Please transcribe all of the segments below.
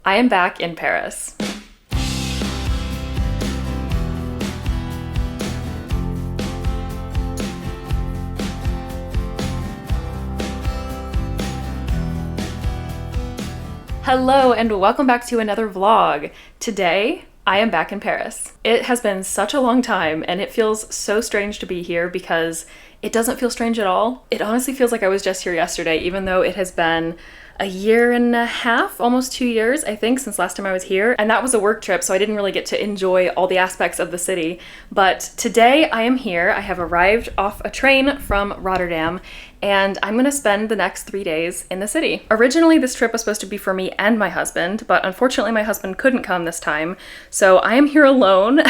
I am back in Paris. Hello and welcome back to another vlog. Today, I am back in Paris. It has been such a long time and it feels so strange to be here because it doesn't feel strange at all. It honestly feels like I was just here yesterday, even though it has been a year and a half, almost 2 years, I think, since last time I was here. And that was a work trip, so I didn't really get to enjoy all the aspects of the city. But today I am here. I have arrived off a train from Rotterdam and I'm gonna spend the next 3 days in the city. Originally, this trip was supposed to be for me and my husband, but unfortunately my husband couldn't come this time. So I am here alone,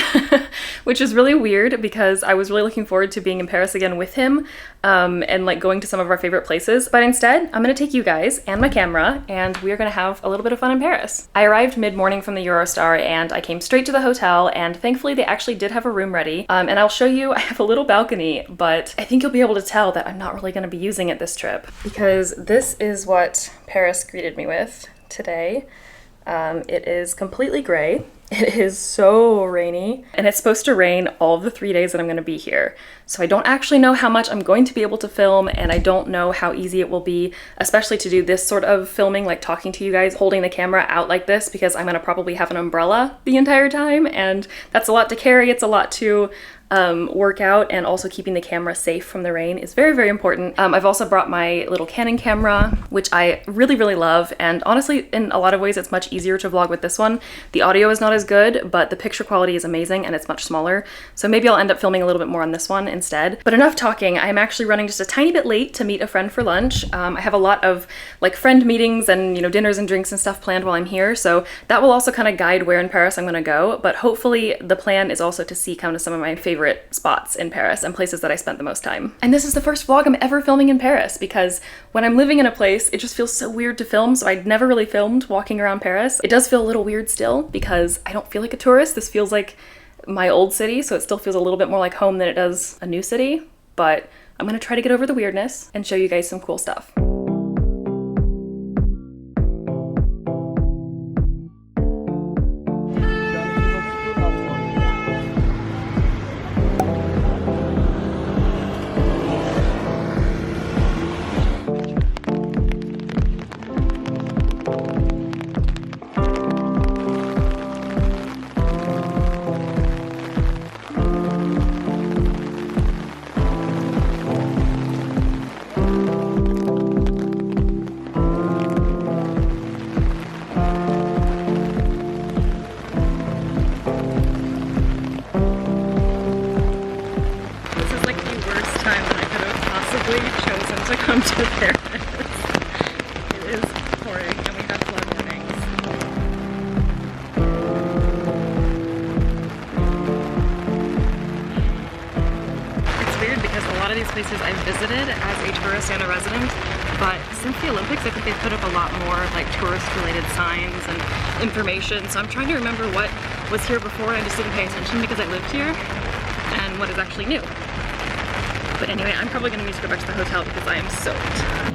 which is really weird because I was really looking forward to being in Paris again with him and like going to some of our favorite places. But instead, I'm gonna take you guys and my camera and we are gonna have a little bit of fun in Paris. I arrived mid-morning from the Eurostar and I came straight to the hotel, and thankfully they actually did have a room ready. And I'll show you, I have a little balcony, but I think you'll be able to tell that I'm not really gonna be using it this trip because this is what Paris greeted me with today. It is completely gray. It is so rainy and it's supposed to rain all of the 3 days that I'm going to be here. So I don't actually know how much I'm going to be able to film, and I don't know how easy it will be, especially to do this sort of filming, like talking to you guys, holding the camera out like this, because I'm going to probably have an umbrella the entire time and that's a lot to carry. It's a lot to work out, and also keeping the camera safe from the rain is very, very important. I've also brought my little Canon camera, which I really, really love, and honestly, in a lot of ways, it's much easier to vlog with this one. The audio is not as good, but the picture quality is amazing and it's much smaller, so maybe I'll end up filming a little bit more on this one instead. But enough talking, I'm actually running just a tiny bit late to meet a friend for lunch. I have a lot of like friend meetings and, you know, dinners and drinks and stuff planned while I'm here, so that will also kind of guide where in Paris I'm gonna go, but hopefully the plan is also to see kind of some of my favorite spots in Paris and places that I spent the most time. And this is the first vlog I'm ever filming in Paris because when I'm living in a place, it just feels so weird to film, so I'd never really filmed walking around Paris. It does feel a little weird still because I don't feel like a tourist. This feels like my old city, so it still feels a little bit more like home than it does a new city, but I'm gonna try to get over the weirdness and show you guys some cool stuff. Chosen to come to Paris. It is pouring and we have flood warnings. It's weird because a lot of these places I've visited as a tourist and a resident, but since the Olympics I think they've put up a lot more like tourist related signs and information, so I'm trying to remember what was here before and I just didn't pay attention because I lived here, and what is actually new. But anyway, I'm probably gonna need to go back to the hotel because I am soaked.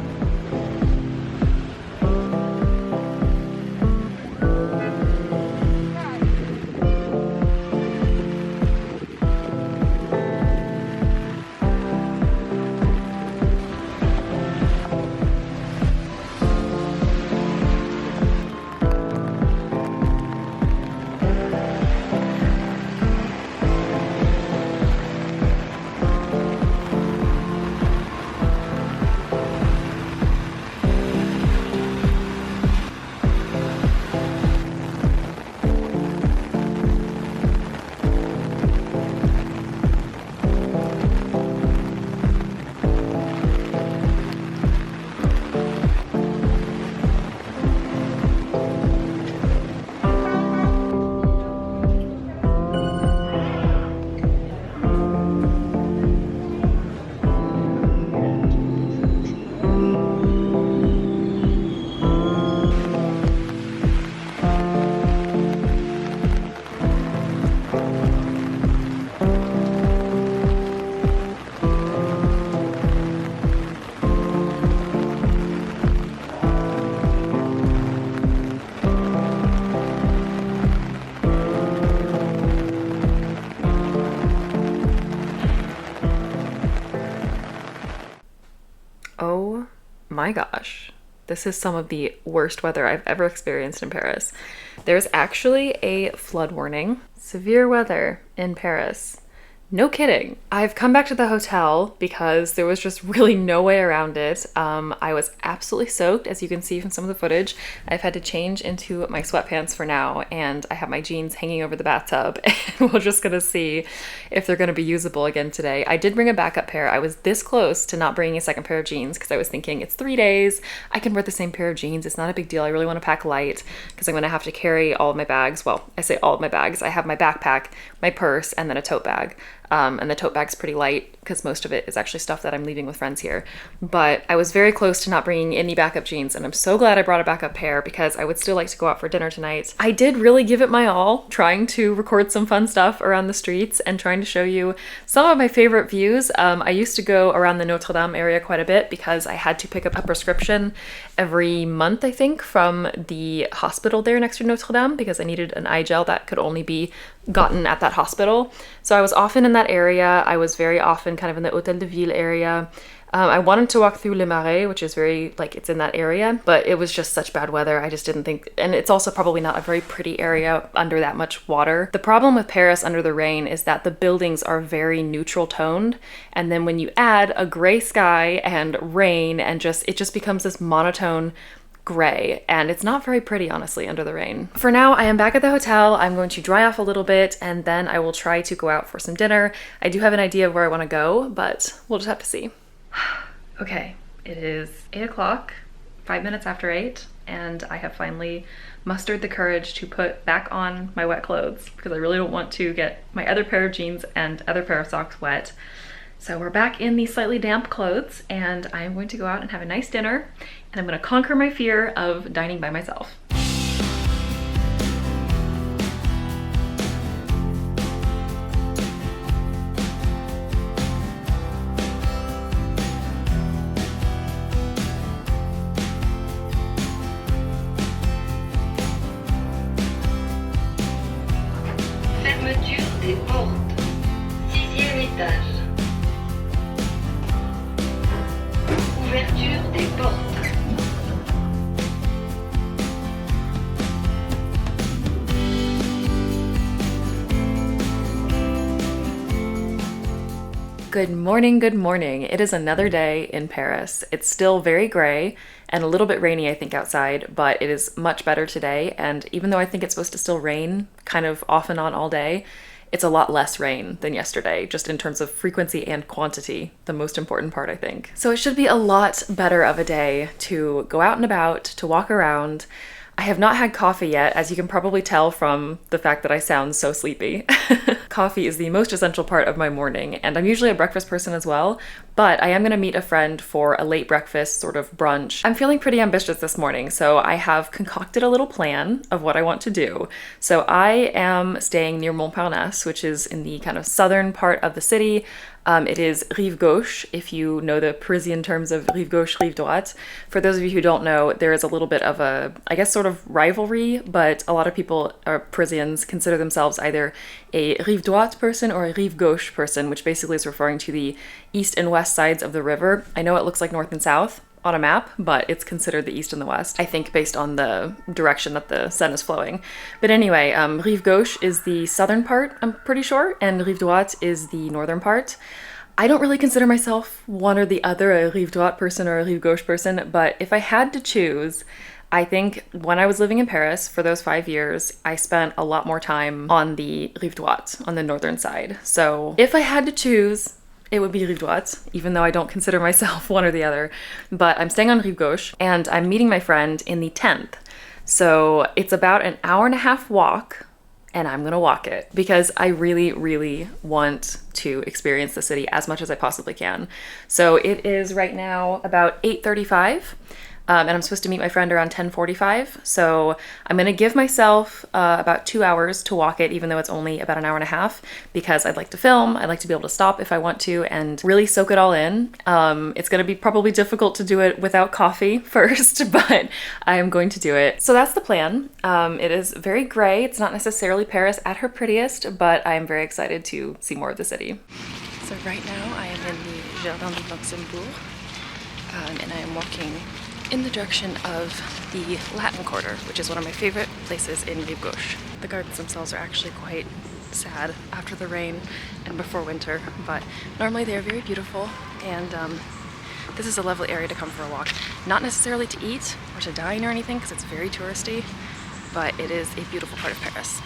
My gosh, this is some of the worst weather I've ever experienced in Paris. There's actually a flood warning. Severe weather in Paris. No kidding. I've come back to the hotel because there was just really no way around it. I was absolutely soaked, as you can see from some of the footage. I've had to change into my sweatpants for now, and I have my jeans hanging over the bathtub, and we're just gonna see if they're gonna be usable again today. I did bring a backup pair. I was this close to not bringing a second pair of jeans because I was thinking it's 3 days. I can wear the same pair of jeans. It's not a big deal. I really want to pack light because I'm gonna have to carry all of my bags. Well, I say all of my bags. I have my backpack, my purse, and then a tote bag. And the tote bag's pretty light because most of it is actually stuff that I'm leaving with friends here. But I was very close to not bringing any backup jeans, and I'm so glad I brought a backup pair because I would still like to go out for dinner tonight. I did really give it my all, trying to record some fun stuff around the streets and trying to show you some of my favorite views. I used to go around the Notre Dame area quite a bit because I had to pick up a prescription every month, I think, from the hospital there next to Notre Dame because I needed an eye gel that could only be gotten at that hospital. So I was often in that area. I was very often kind of in the Hôtel de Ville area. I wanted to walk through Le Marais, which is very, like, it's in that area, but it was just such bad weather. I just didn't think, and it's also probably not a very pretty area under that much water. The problem with Paris under the rain is that the buildings are very neutral toned, and then when you add a gray sky and rain and it just becomes this monotone gray, and it's not very pretty, honestly, under the rain. For now, I am back at the hotel. I'm going to dry off a little bit, and then I will try to go out for some dinner. I do have an idea of where I want to go, but we'll just have to see. Okay, it is 8 o'clock, 5 minutes after 8, and I have finally mustered the courage to put back on my wet clothes because I really don't want to get my other pair of jeans and other pair of socks wet. So we're back in these slightly damp clothes, and I'm going to go out and have a nice dinner, and I'm going to conquer my fear of dining by myself. Fermeture des portes. 6e étage. Ouverture des portes. Good morning, good morning. It is another day in Paris. It's still very gray and a little bit rainy, I think, outside, but it is much better today. And even though I think it's supposed to still rain kind of off and on all day, it's a lot less rain than yesterday, just in terms of frequency and quantity, the most important part, I think. So it should be a lot better of a day to go out and about, to walk around. I have not had coffee yet, as you can probably tell from the fact that I sound so sleepy. Coffee is the most essential part of my morning, and I'm usually a breakfast person as well, but I am gonna meet a friend for a late breakfast sort of brunch. I'm feeling pretty ambitious this morning, so I have concocted a little plan of what I want to do. So I am staying near Montparnasse, which is in the kind of southern part of the city. It is rive gauche, if you know the Parisian terms of rive gauche, rive droite. For those of you who don't know, there is a little bit of a, I guess, sort of rivalry, but a lot of people, or Parisians, consider themselves either a rive droite person or a rive gauche person, which basically is referring to the east and west sides of the river. I know it looks like north and south on a map, but it's considered the east and the west, I think, based on the direction that the sun is flowing. But anyway, rive gauche is the southern part, I'm pretty sure, and rive droite is the northern part. I don't really consider myself one or the other, a rive droite person or a rive gauche person, but if I had to choose, I think when I was living in Paris for those 5 years, I spent a lot more time on the rive droite, on the northern side. So if I had to choose, it would be rive droite, even though I don't consider myself one or the other. But I'm staying on rive gauche, and I'm meeting my friend in the 10th. So it's about an hour and a half walk, and I'm gonna walk it because I really, really want to experience the city as much as I possibly can. So it is right now about 8:35. And I'm supposed to meet my friend around 10:45. So I'm gonna give myself about 2 hours to walk it, even though it's only about an hour and a half, because I'd like to film, I'd like to be able to stop if I want to and really soak it all in. It's gonna be probably difficult to do it without coffee first, but I am going to do it. So that's the plan. It is very gray. It's not necessarily Paris at her prettiest, but I am very excited to see more of the city. So right now I am in the Jardin du Luxembourg. and I am walking in the direction of the Latin Quarter, which is one of my favorite places in Rive Gauche. The gardens themselves are actually quite sad after the rain and before winter, but normally they are very beautiful, and this is a lovely area to come for a walk. Not necessarily to eat or to dine or anything, because it's very touristy, but it is a beautiful part of Paris.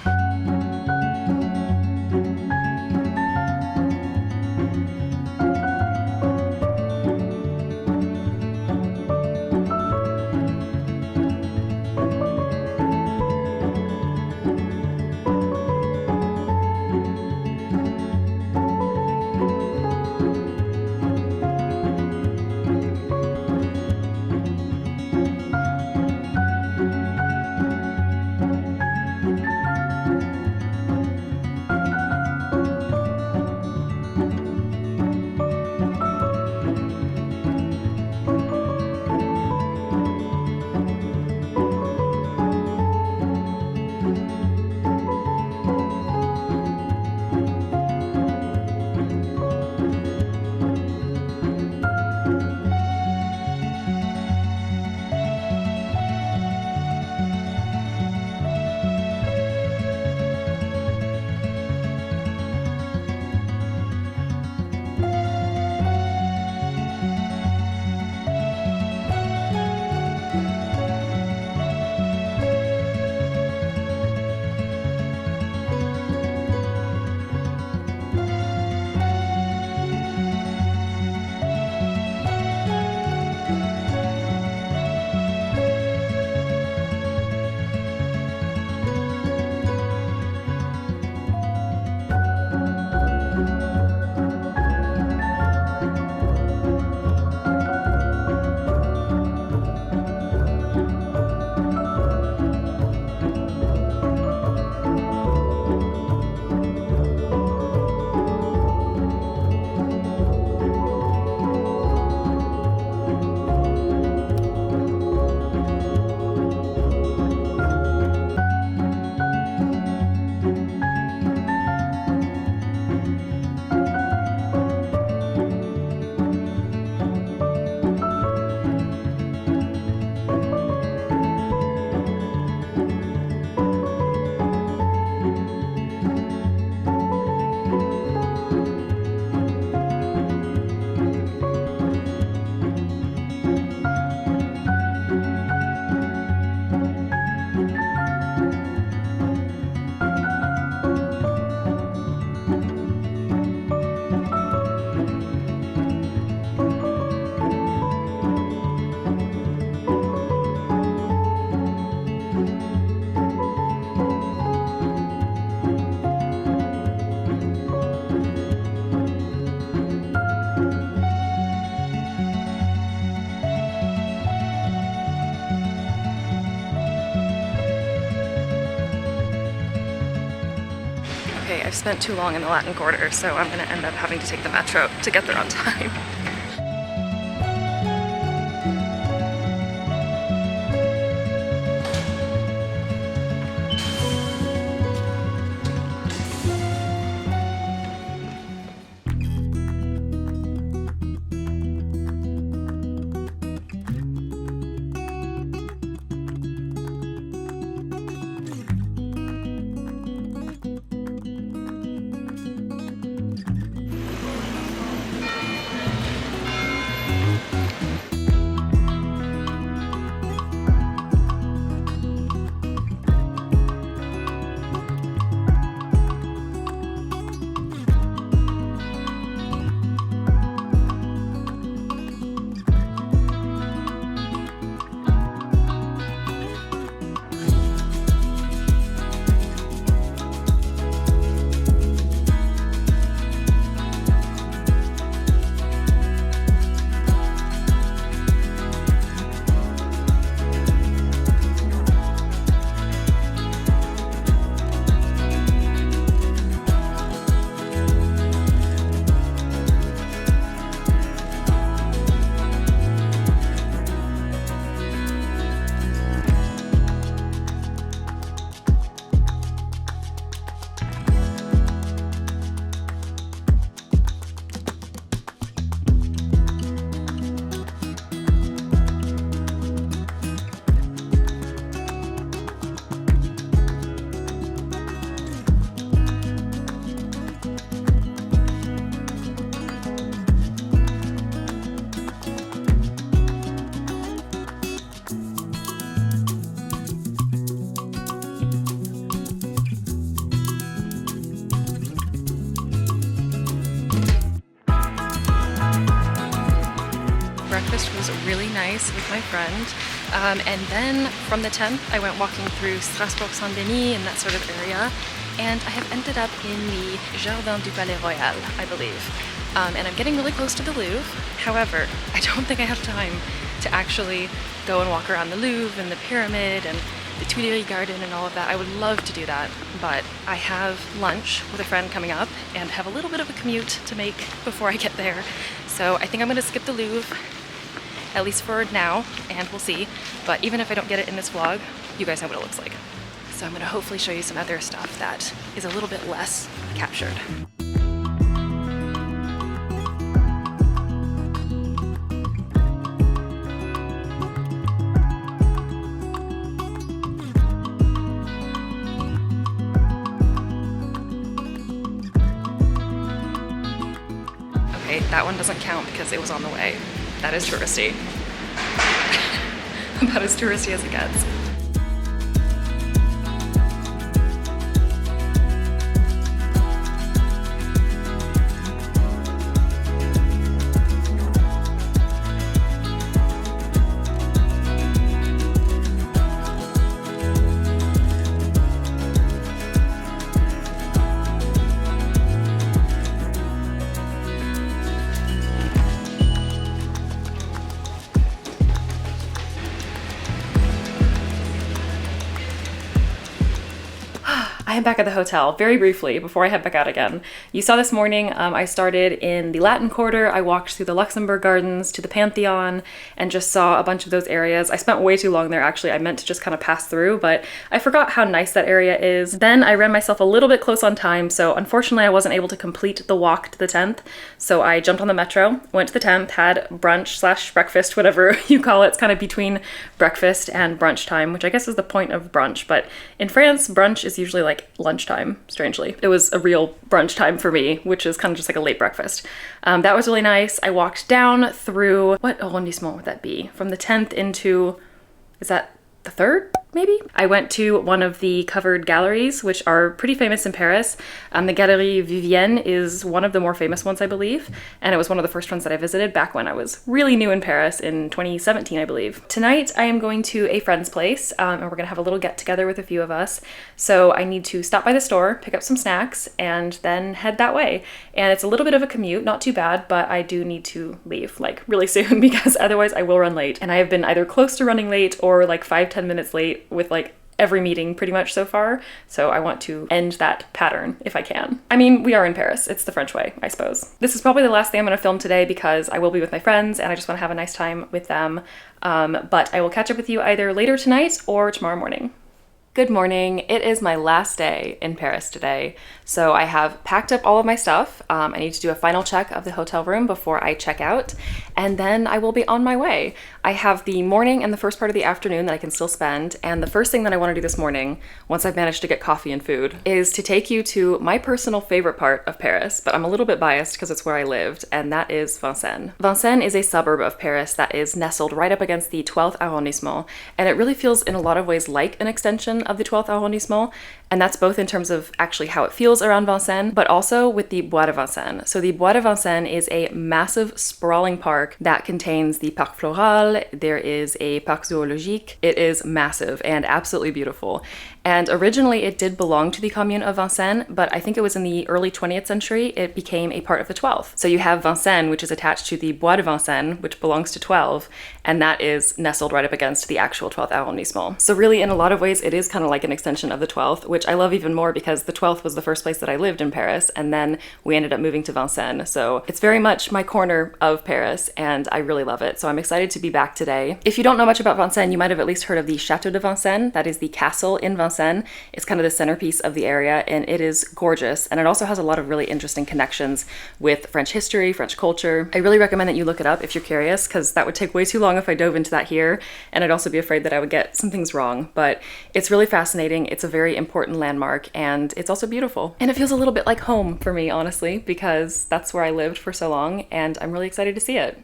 Okay, I've spent too long in the Latin Quarter, so I'm gonna end up having to take the metro to get there on time. really nice with my friend. And then from the 10th, I went walking through Strasbourg-Saint-Denis and that sort of area. And I have ended up in the Jardin du Palais-Royal, I believe. And I'm getting really close to the Louvre. However, I don't think I have time to actually go and walk around the Louvre and the Pyramid and the Tuileries Garden and all of that. I would love to do that, but I have lunch with a friend coming up and have a little bit of a commute to make before I get there. So I think I'm gonna skip the Louvre, at least for now, and we'll see. But even if I don't get it in this vlog, you guys know what it looks like. So I'm gonna hopefully show you some other stuff that is a little bit less captured. Okay, that one doesn't count because it was on the way. That is touristy. About as touristy as it gets. I am back at the hotel very briefly before I head back out again. You saw this morning I started in the Latin Quarter. I walked through the Luxembourg Gardens to the Pantheon and just saw a bunch of those areas. I spent way too long there actually. I meant to just kind of pass through, but I forgot how nice that area is. Then I ran myself a little bit close on time, so unfortunately I wasn't able to complete the walk to the 10th. So I jumped on the metro, went to the 10th, had brunch / breakfast, whatever you call it. It's kind of between breakfast and brunch time, which I guess is the point of brunch. But in France, brunch is usually like lunchtime, strangely. It was a real brunch time for me, which is kind of just like a late breakfast. That was really nice. I walked down through, what arrondissement would that be? From the 10th into, is that the 3rd? Maybe? I went to one of the covered galleries, which are pretty famous in Paris. The Galerie Vivienne is one of the more famous ones, I believe, and it was one of the first ones that I visited back when I was really new in Paris in 2017, I believe. Tonight, I am going to a friend's place, and we're gonna have a little get-together with a few of us, so I need to stop by the store, pick up some snacks, and then head that way. And it's a little bit of a commute, not too bad, but I do need to leave, like, really soon, because otherwise I will run late. And I have been either close to running late or like 5-10 minutes late with like every meeting pretty much so far, so I want to end that pattern if I can. I mean, we are in Paris. It's the French way, I suppose. This is probably the last thing I'm gonna film today because I will be with my friends and I just wanna have a nice time with them. But I will catch up with you either later tonight or tomorrow morning. Good morning. It is my last day in Paris today, so I have packed up all of my stuff. I need to do a final check of the hotel room before I check out, and then I will be on my way. I have the morning and the first part of the afternoon that I can still spend, and the first thing that I want to do this morning, once I've managed to get coffee and food, is to take you to my personal favorite part of Paris, but I'm a little bit biased because it's where I lived, and that is Vincennes. Vincennes is a suburb of Paris that is nestled right up against the 12th arrondissement, and it really feels in a lot of ways like an extension of the 12th arrondissement, and that's both in terms of actually how it feels around Vincennes, but also with the Bois de Vincennes. So the Bois de Vincennes is a massive sprawling park that contains the Parc Floral, there is a Parc Zoologique. It is massive and absolutely beautiful. And originally it did belong to the commune of Vincennes, but I think it was in the early 20th century it became a part of the 12th. So you have Vincennes, which is attached to the Bois de Vincennes, which belongs to 12, and that is nestled right up against the actual 12th arrondissement. So really, in a lot of ways, it is kind of like an extension of the 12th, which I love even more because the 12th was the first place that I lived in Paris, and then we ended up moving to Vincennes. So it's very much my corner of Paris, and I really love it. So I'm excited to be back today. If you don't know much about Vincennes, you might have at least heard of the Château de Vincennes. That is the castle in Vincennes. It's kind of the centerpiece of the area, and it is gorgeous, and it also has a lot of really interesting connections with French history, French culture. I really recommend that you look it up if you're curious, because that would take way too long if I dove into that here, and I'd also be afraid that I would get some things wrong, but it's really fascinating. It's a very important landmark, and it's also beautiful. And it feels a little bit like home for me, honestly, because that's where I lived for so long, and I'm really excited to see it.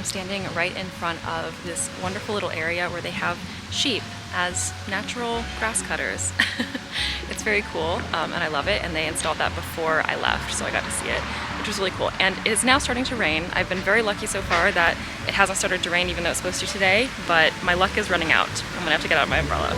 I'm standing right in front of this wonderful little area where they have sheep as natural grass cutters. It's very cool, and I love it, and they installed that before I left, so I got to see it, which was really cool. And it is now starting to rain. I've been very lucky so far that it hasn't started to rain even though it's supposed to today, but my luck is running out. I'm gonna have to get out my umbrella.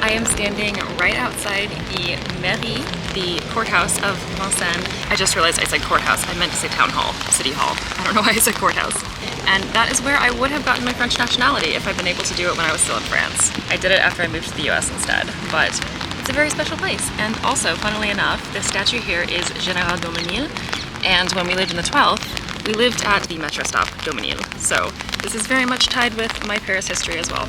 I am standing right outside the mairie, the courthouse of Vincennes. I just realized I said courthouse. I meant to say town hall, city hall. I don't know why I said courthouse. And that is where I would have gotten my French nationality if I'd been able to do it when I was still in France. I did it after I moved to the US instead, but it's a very special place. And also, funnily enough, this statue here is General Daumesnil, and when we lived in the 12th, we lived at the metro stop Daumesnil. So this is very much tied with my Paris history as well.